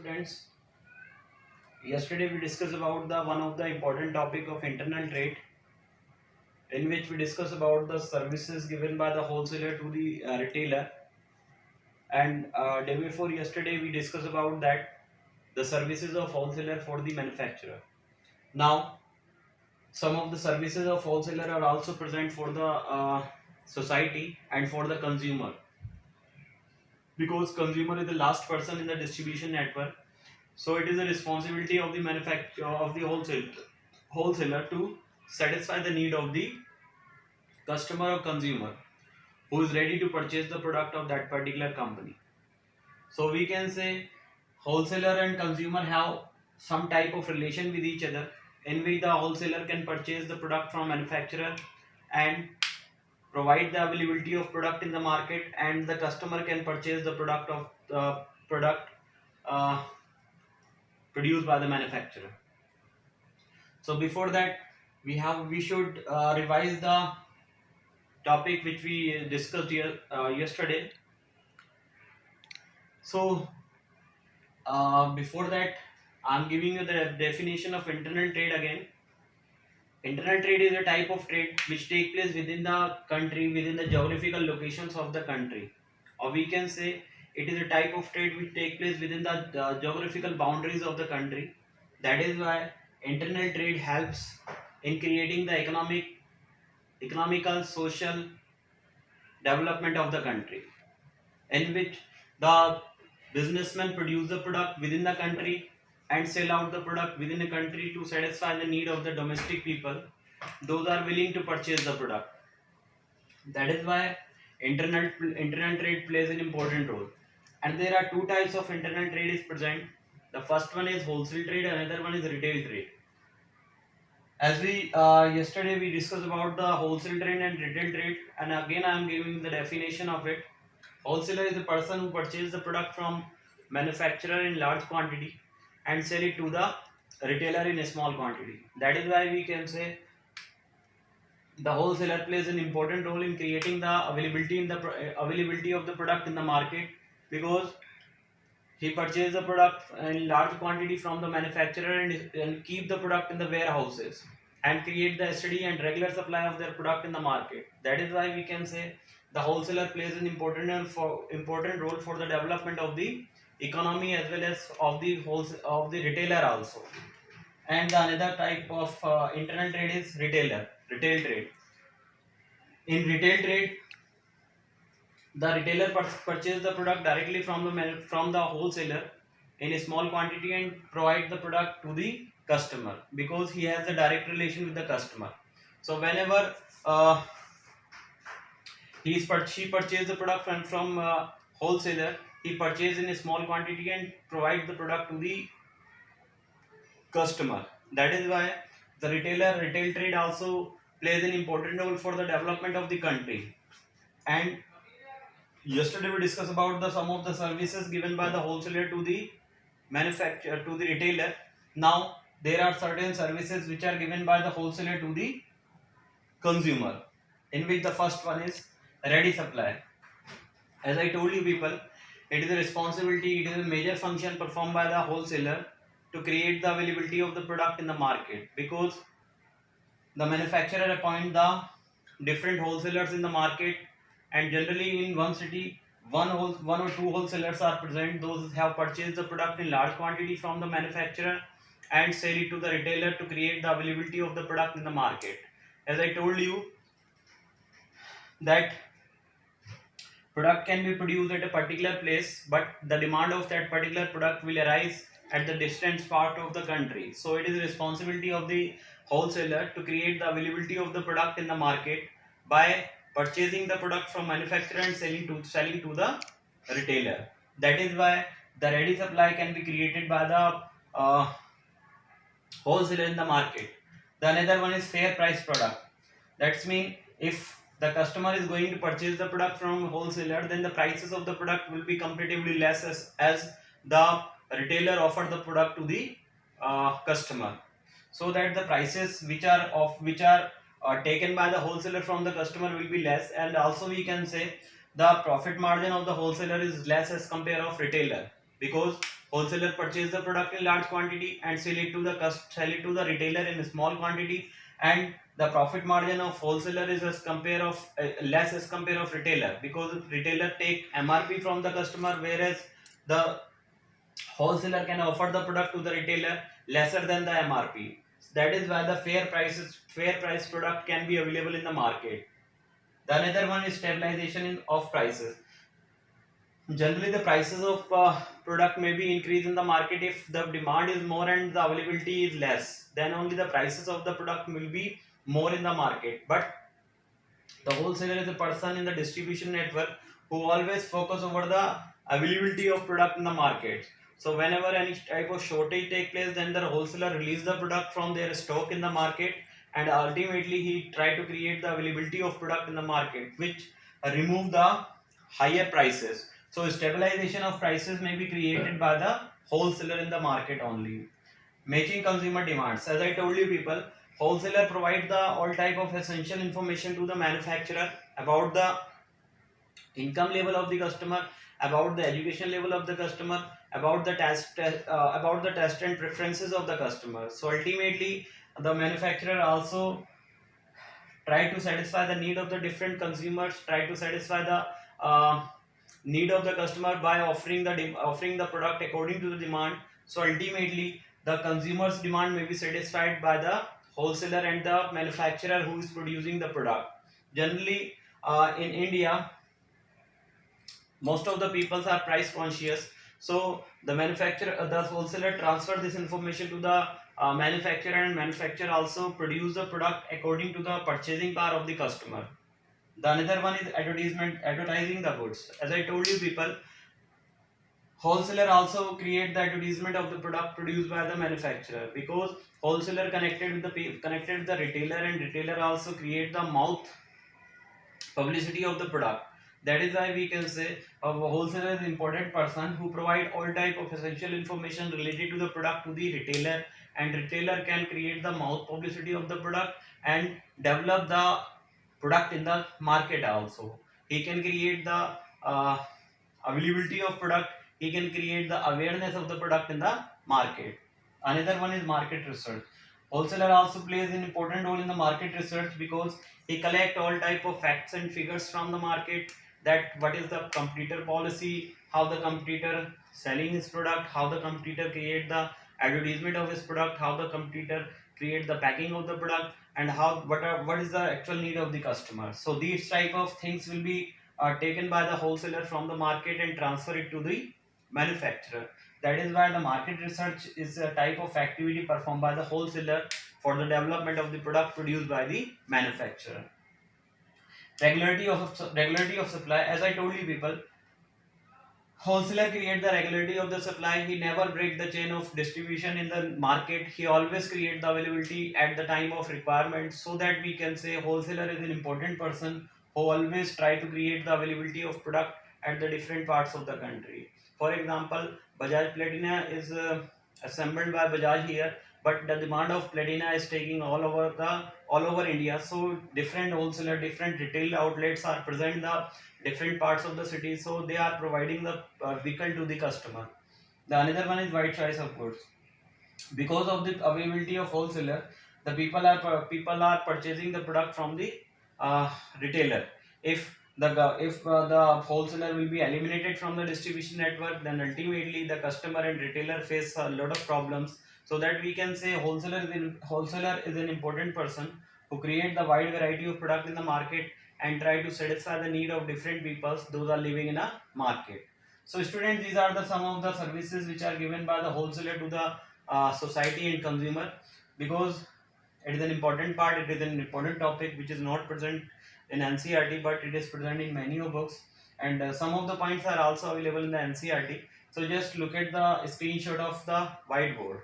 friends. Yesterday we discussed about the one of the important topic of internal trade, in which we discussed about the services given by the wholesaler to the retailer, and day before yesterday we discussed about that the services of wholesaler for the manufacturer. Now some of the services of wholesaler are also present for the society and for the consumer, because consumer is the last person in the distribution network. So it is the responsibility of the manufacturer of the wholesaler to satisfy the need of the customer or consumer who is ready to purchase the product of that particular company. So we can say wholesaler and consumer have some type of relation with each other, in which the wholesaler can purchase the product from manufacturer and provide the availability of product in the market, and the customer can purchase the product uh, produced by the manufacturer. So before that, we should revise the topic which we discussed yesterday. So before that, I'm giving you the definition of internal trade again. Internal trade is a type of trade which take place within the country, within the geographical locations of the country, or we can say it is a type of trade which take place within the geographical boundaries of the country. That is why internal trade helps in creating the economical, social development of the country, in which the businessmen produce the product within the country and sell out the product within the country to satisfy the need of the domestic people. Those are willing to purchase the product. That is why internal trade plays an important role. And there are two types of internal trade is present. The first one is wholesale trade, another one is retail trade. As we yesterday we discussed about the wholesale trade and retail trade, and again I am giving the definition of it. Wholesaler is the person who purchases the product from manufacturer in large quantity and sell it to the retailer in a small quantity. That is why we can say the wholesaler plays an important role in creating the availability of the product in the market, because he purchases the product in large quantity from the manufacturer and keep the product in the warehouses and create the steady and regular supply of their product in the market. That is why we can say the wholesaler plays an important role for the development of the economy as well as of the retailer also. And the another type of internal trade is retail trade. In retail trade, the retailer purchase the product directly from the wholesaler in a small quantity and provide the product to the customer, because he has a direct relation with the customer. So whenever she purchase the product from wholesaler, he purchase in a small quantity and provide the product to the customer. That is why the retail trade also plays an important role for the development of the country. And yesterday we discussed about the some of the services given by the wholesaler to the manufacturer to the retailer. Now there are certain services which are given by the wholesaler to the consumer, in which the first one is ready supply. As I told you people, it is a responsibility, it is a major function performed by the wholesaler to create the availability of the product in the market, because the manufacturer appoint the different wholesalers in the market, and generally in one city one or two wholesalers are present. Those have purchased the product in large quantity from the manufacturer and sell it to the retailer to create the availability of the product in the market. As I told you that product can be produced at a particular place, but the demand of that particular product will arise at the distant part of the country. So it is the responsibility of the wholesaler to create the availability of the product in the market by purchasing the product from manufacturer and selling to the retailer. That is why the ready supply can be created by the wholesaler in the market. The another one is fair price product. That's mean if the customer is going to purchase the product from wholesaler, then the prices of the product will be comparatively less as the retailer offered the product to the customer, so that the prices which are taken by the wholesaler from the customer will be less, and also we can say the profit margin of the wholesaler is less as compare of retailer, because Wholesaler purchase the product in large quantity and sell it to the retailer in small quantity, and the profit margin of wholesaler is as compare of less as compare of retailer, because retailer take MRP from the customer, whereas the wholesaler can offer the product to the retailer lesser than the MRP. That is why the fair price product can be available in the market. The another one is stabilization of prices. Generally, the prices of product may be increased in the market if the demand is more and the availability is less. Then only the prices of the product will be more in the market. But the wholesaler is a person in the distribution network who always focus over the availability of product in the market. So whenever any type of shortage take place, then the wholesaler release the product from their stock in the market, and ultimately he try to create the availability of product in the market, which remove the higher prices. So stabilization of prices may be created by the wholesaler in the market only. Matching consumer demands. As I told you people, wholesaler provide the all type of essential information to the manufacturer about the income level of the customer, about the education level of the customer, about the test and preferences of the customer. So ultimately, the manufacturer also try to satisfy the need of the different consumers, try to satisfy the need of the customer by offering the product according to the demand. So ultimately, the consumer's demand may be satisfied by the wholesaler and the manufacturer who is producing the product. Generally, in India, most of the peoples are price conscious, so the wholesaler transfer this information to the manufacturer, and manufacturer also produce the product according to the purchasing power of the customer. The another one is advertising the goods. As I told you people, wholesaler also create the advertisement of the product produced by the manufacturer, because wholesaler connected with the retailer, and retailer also create the mouth publicity of the product. That is why we can say a wholesaler is an important person who provide all type of essential information related to the product to the retailer, and retailer can create the mouth publicity of the product and develop the product in the market also. He can create the availability of product, he can create the awareness of the product in the market. Another one is market research. Wholesaler also plays an important role in the market research, because he collect all type of facts and figures from the market, that what is the competitor policy, how the competitor selling his product, how the competitor create the advertisement of his product, how the competitor create the packing of the product, and what is the actual need of the customer. So these type of things will be taken by the wholesaler from the market and transfer it to the manufacturer. That is why the market research is a type of activity performed by the wholesaler for the development of the product produced by the manufacturer. Regularity of supply. As I told you people, wholesaler create the regularity of the supply. He never break the chain of distribution in the market. He always create the availability at the time of requirement, so that we can say wholesaler is an important person who always try to create the availability of product at the different parts of the country. For example, Bajaj Platina is assembled by Bajaj here, but the demand of Platina is taking all over India. So different wholesaler, different retail outlets are present in the different parts of the city, so they are providing the vehicle to the customer. The another one is wide choice of goods. Because of the availability of wholesaler, the people are purchasing the product from the retailer. If the wholesaler will be eliminated from the distribution network, then ultimately the customer and retailer face a lot of problems. So that we can say wholesaler is an important person who create the wide variety of product in the market and try to satisfy the need of different peoples those are living in a market. So students, these are the some of the services which are given by the wholesaler to the society and consumer, because it is an important part, it is an important topic which is not present in NCERT, but it is present in many of books, and some of the points are also available in the NCERT. So just look at the screenshot of the whiteboard.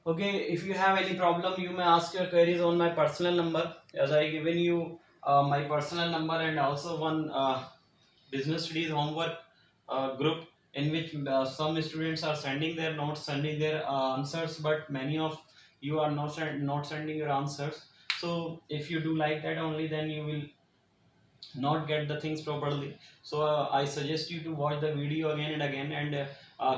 Okay, if you have any problem, you may ask your queries on my personal number, as I given you my personal number, and also one business studies homework group, in which some students are sending their notes, sending their answers, but many of you are not sending your answers. So if you do like that only, then you will not get the things properly. So I suggest you to watch the video again and again, and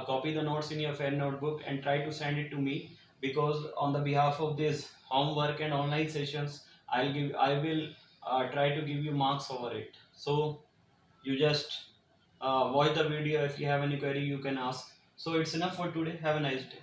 copy the notes in your pen notebook and try to send it to me, because on the behalf of this homework and online sessions, I will try to give you marks over it. So you just watch the video. If you have any query, you can ask. So it's enough for today. Have a nice day.